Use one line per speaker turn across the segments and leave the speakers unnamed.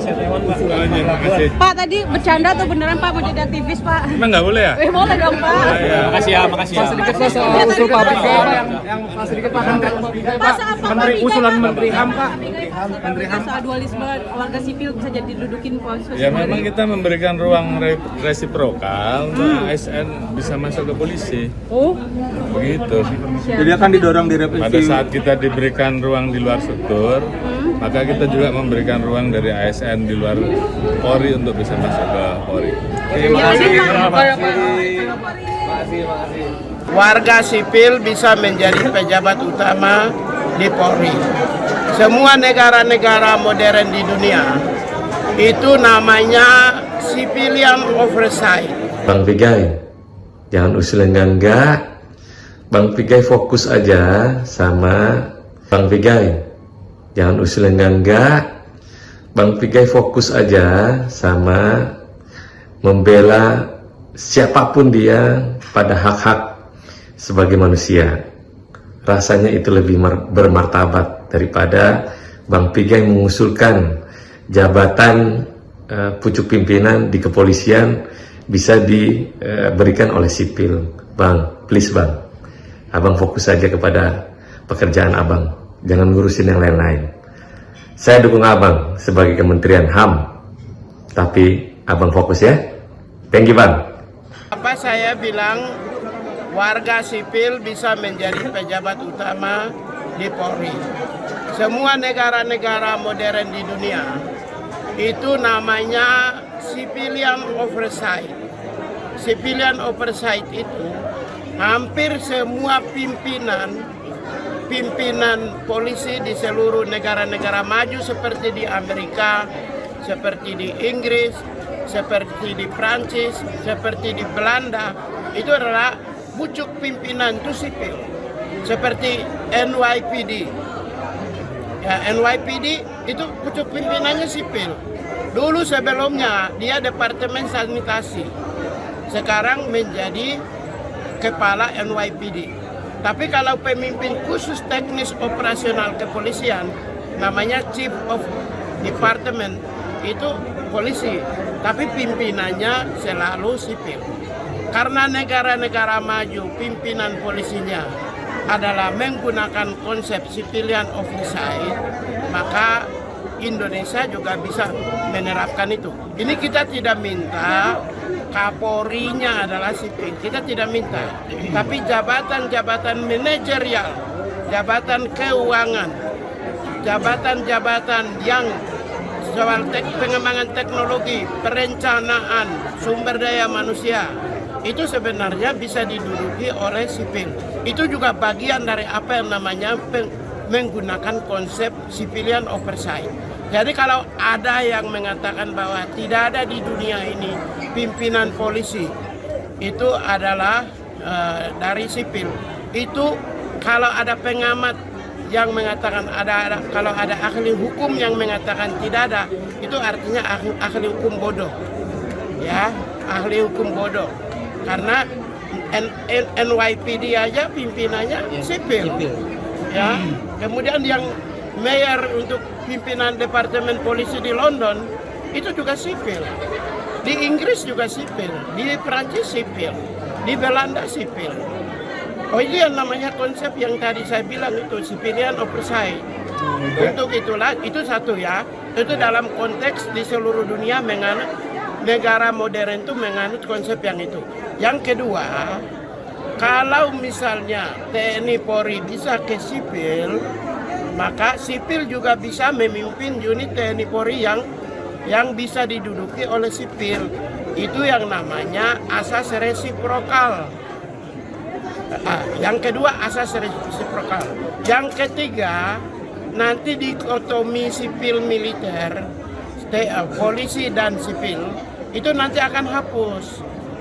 Makasih.
Pak, tadi bercanda atau beneran Pak mau jadi aktivis Pak?
Emang nggak boleh ya?
Boleh dong Pak.
Makasih ya, makasih ya.
Sedikit Pak soal usul Pak yang sedikit Pak
Menteri
usulan Menteri HAM Pak.
Menteri HAM soal dualisme warga sipil bisa jadi dudukin posisi.
Ya memang kita memberikan ruang resiprokal untuk ASN bisa masuk ke polisi.
Oh,
Begitu.
Jadi akan didorong direvisi.
Pada saat kita diberikan ruang di luar struktur, maka kita juga memberikan ruang dari ASN di luar Polri untuk bisa masuk ke Polri.
Terima kasih.
Warga sipil bisa menjadi pejabat utama di Polri. Semua negara-negara modern di dunia itu namanya civilian oversight.
Bang Pigai, jangan usul enggak. Bang Pigai fokus aja sama Bang Pigai. Jangan usul enggak. Bang Pigai fokus aja sama membela siapapun dia pada hak-hak sebagai manusia. Rasanya itu lebih bermartabat daripada Bang Pigai mengusulkan jabatan pucuk pimpinan di kepolisian bisa diberikan oleh sipil. Bang, please Bang. Abang fokus saja kepada pekerjaan abang. Jangan ngurusin yang lain-lain. Saya dukung abang sebagai Kementerian HAM. Tapi abang fokus ya. Thank you Bang.
Apa saya bilang warga sipil bisa menjadi pejabat utama di Polri. Semua negara-negara modern di dunia itu namanya civilian oversight. Civilian oversight itu hampir semua pimpinan polisi di seluruh negara-negara maju seperti di Amerika, seperti di Inggris, seperti di Prancis, seperti di Belanda, itu adalah pucuk pimpinan itu sipil. Seperti NYPD. Ya, NYPD itu pucuk pimpinannya sipil. Dulu sebelumnya dia Departemen Sanitasi. Sekarang menjadi kepala NYPD. Tapi kalau pemimpin khusus teknis operasional kepolisian namanya Chief of Department, itu polisi, tapi pimpinannya selalu sipil. Karena negara-negara maju pimpinan polisinya adalah menggunakan konsep civilian oversight, maka Indonesia juga bisa menerapkan itu. Ini kita tidak minta Kapolrinya adalah sipil, kita tidak minta. Tapi jabatan-jabatan manajerial, jabatan keuangan, jabatan-jabatan yang soal pengembangan teknologi, perencanaan, sumber daya manusia, itu sebenarnya bisa diduduki oleh sipil. Itu juga bagian dari apa yang namanya menggunakan konsep civilian oversight. Jadi kalau ada yang mengatakan bahwa tidak ada di dunia ini pimpinan polisi, itu adalah dari sipil. Itu kalau ada pengamat yang mengatakan kalau ada ahli hukum yang mengatakan tidak ada, itu artinya ahli hukum bodoh. Ya, ahli hukum bodoh. Karena NYPD aja pimpinannya sipil. Ya, kemudian yang mayor untuk pimpinan Departemen Polisi di London itu juga sipil. Di Inggris juga sipil, di Prancis sipil, di Belanda sipil. Oh, ini yang namanya konsep yang tadi saya bilang itu civilian oversight. Untuk itulah, itu satu ya, itu dalam konteks di seluruh dunia menganut negara modern itu menganut konsep yang itu. Yang kedua, kalau misalnya TNI Polri bisa ke sipil, maka sipil juga bisa memimpin unit TNI Polri yang bisa diduduki oleh sipil. Itu yang namanya asas resiprokal. Yang kedua asas resiprokal. Yang ketiga, nanti dikotomi sipil militer, polisi dan sipil, itu nanti akan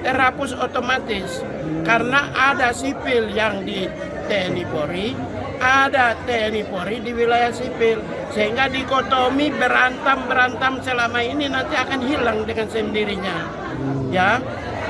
terhapus otomatis. Karena ada sipil yang di TNI Polri, ada TNI Polri di wilayah sipil, sehingga dikotomi berantam selama ini nanti akan hilang dengan sendirinya. Ya,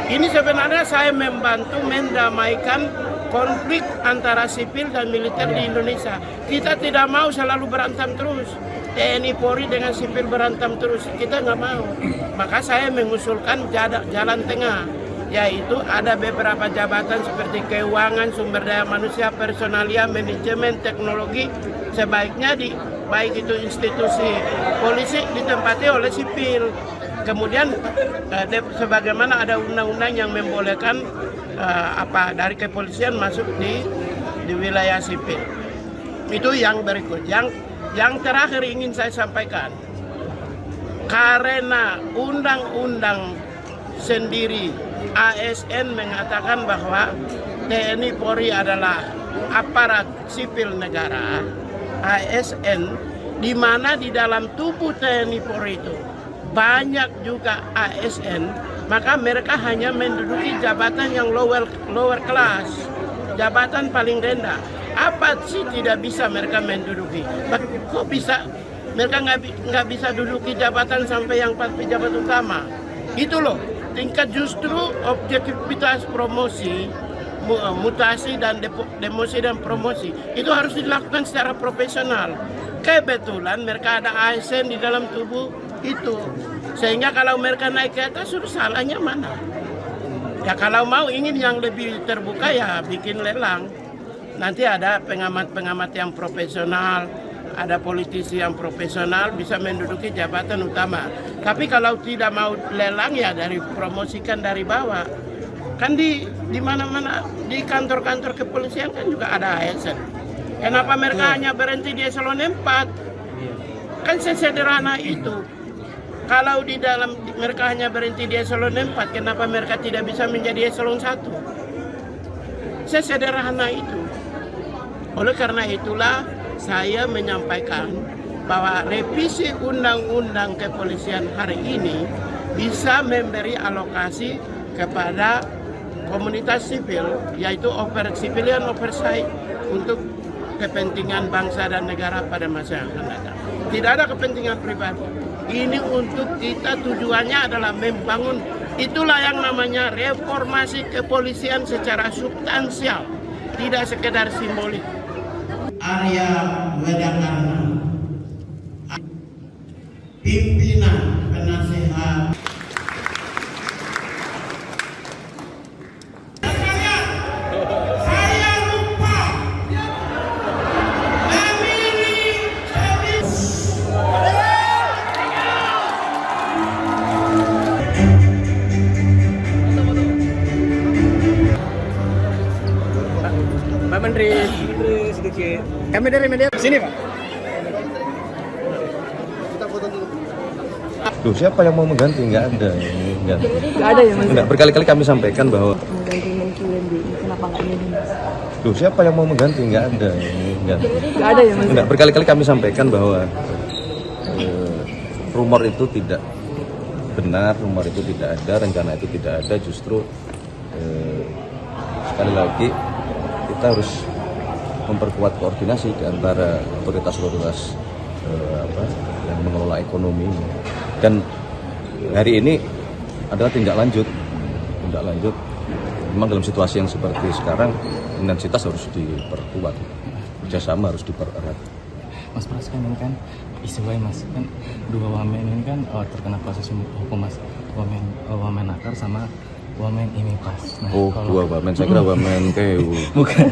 ini sebenarnya saya membantu mendamaikan konflik antara sipil dan militer di Indonesia. Kita tidak mau selalu berantem terus. TNI Polri dengan sipil berantem terus, kita nggak mau. Maka saya mengusulkan jalan tengah, yaitu ada beberapa jabatan seperti keuangan, sumber daya manusia, personalia, manajemen, teknologi, sebaiknya baik itu institusi polisi ditempati oleh sipil. Kemudian sebagaimana ada undang-undang yang membolehkan dari kepolisian masuk di wilayah sipil. Itu yang berikut. Yang terakhir ingin saya sampaikan, karena undang-undang sendiri ASN mengatakan bahwa TNI Polri adalah aparat sipil negara, ASN, di mana di dalam tubuh TNI Polri itu banyak juga ASN, maka mereka hanya menduduki jabatan yang lower class, jabatan paling rendah. Apa sih tidak bisa mereka menduduki? Kok bisa mereka nggak bisa duduki jabatan sampai yang pejabat utama? Itu loh, tingkat justru objektivitas promosi, mutasi dan demosi dan promosi itu harus dilakukan secara profesional. Kebetulan mereka ada ASN di dalam tubuh itu, sehingga kalau mereka naik ke atas, suruh salahnya mana? Ya kalau mau ingin yang lebih terbuka ya bikin lelang. Nanti ada pengamat-pengamat yang profesional, ada politisi yang profesional bisa menduduki jabatan utama. Tapi kalau tidak mau lelang ya promosikan dari bawah. Kan di mana-mana di kantor-kantor kepolisian kan juga ada ASN. Kenapa mereka hanya berhenti di eselon 4? Kan sesederhana itu. Kalau di dalam mereka hanya berhenti di eselon 4, kenapa mereka tidak bisa menjadi eselon 1? Sesederhana itu. Oleh karena itulah saya menyampaikan bahwa revisi undang-undang kepolisian hari ini bisa memberi alokasi kepada komunitas sipil, yaitu civilian oversight untuk kepentingan bangsa dan negara pada masa yang akan datang. Tidak ada kepentingan pribadi. Ini untuk kita, tujuannya adalah membangun, itulah yang namanya reformasi kepolisian secara substansial, tidak sekedar simbolik. Arya Wedakarna, pimpinan penasehat. Saya lupa
Pak Menteri sedikit. Kami dari media sini, Pak.
Duh, siapa yang mau mengganti? Nggak ada.
Nggak ada ya, Mas?
Nggak, berkali-kali kami sampaikan bahwa
Mengganti Menkyu MD, kenapa nggak ini?
duh, siapa yang mau mengganti? Nggak ada.
Nggak ada ya, Mas?
Nggak, berkali-kali kami sampaikan bahwa rumor itu tidak benar, rumor itu tidak ada, rencana itu tidak ada. Justru sekali lagi kita harus memperkuat koordinasi di antara otoritas-otoritas yang mengelola ekonomi. Dan hari ini adalah tindak lanjut. Memang dalam situasi yang seperti sekarang, intensitas harus diperkuat, kerjasama harus dipererat.
Mas Pras, kan ini kan isu Mas, kan dua wamen ini kan terkena proses hukum Mas, Wamenakar sama Wamen Imipas. Nah,
Dua wamen, saya kira wamen KU.
Bukan.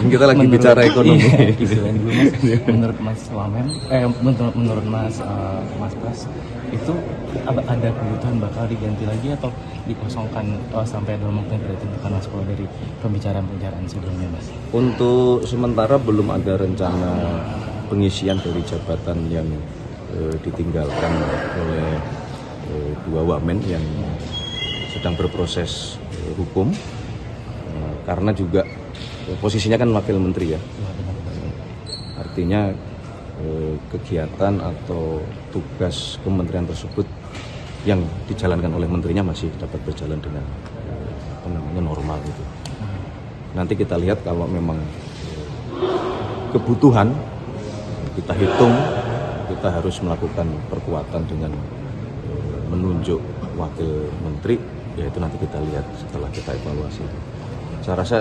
Kita lagi bicara ekonomi.
Iya, istilah dulu Mas. Menurut Mas Wamen, menurut Mas Pras, itu ada kebutuhan bakal diganti lagi atau dikosongkan sampai ada waktu yang ditentukan Mas kalau dari pembicaraan sebelumnya Mas?
Untuk sementara belum ada rencana pengisian dari jabatan yang ditinggalkan oleh dua wamen yang sedang berproses hukum, karena juga posisinya kan wakil menteri ya. Artinya kegiatan atau tugas kementerian tersebut yang dijalankan oleh menterinya masih dapat berjalan dengan normal gitu. Nanti kita lihat kalau memang kebutuhan, kita hitung, kita harus melakukan perkuatan dengan menunjuk wakil menteri, ya itu nanti kita lihat setelah kita evaluasi. Saya rasa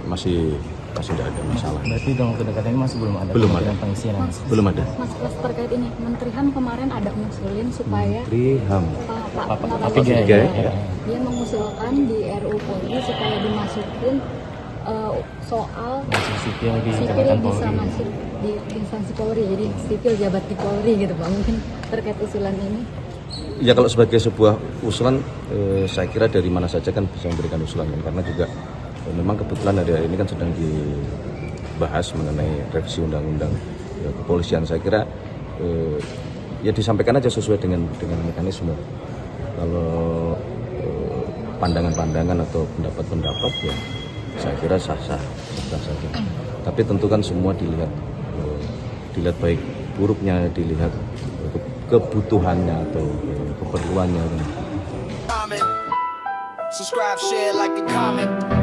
masih tidak ada masalah.
Berarti dalam waktu dekat ini masih belum ada
Belum ada.
kemungkinan pengisian yang masih.
Belum ada.
Mas Pras, terkait ini, Menteri HAM kemarin ada ngusulin supaya
Menteri HAM.
Pak
Pigai,
Pigai,
ya.
dia mengusulkan di RUU Polri supaya dimasukin soal
Masih sipil di
sipil
jabatan
bisa
Polri.
masuk di instansi Polri, jadi sipil jabat di Polri gitu Pak. Mungkin terkait usulan ini.
Ya kalau sebagai sebuah usulan, saya kira dari mana saja kan bisa memberikan usulan kan, karena juga memang kebetulan ada ini kan sedang dibahas mengenai revisi undang-undang kepolisian. Saya kira ya disampaikan aja sesuai dengan mekanisme. Kalau pandangan-pandangan atau pendapat-pendapat ya saya kira sah-sah saja. Tapi tentu kan semua dilihat baik buruknya, dilihat kebutuhannya atau keperluannya.
Subscribe, share, like, and comment.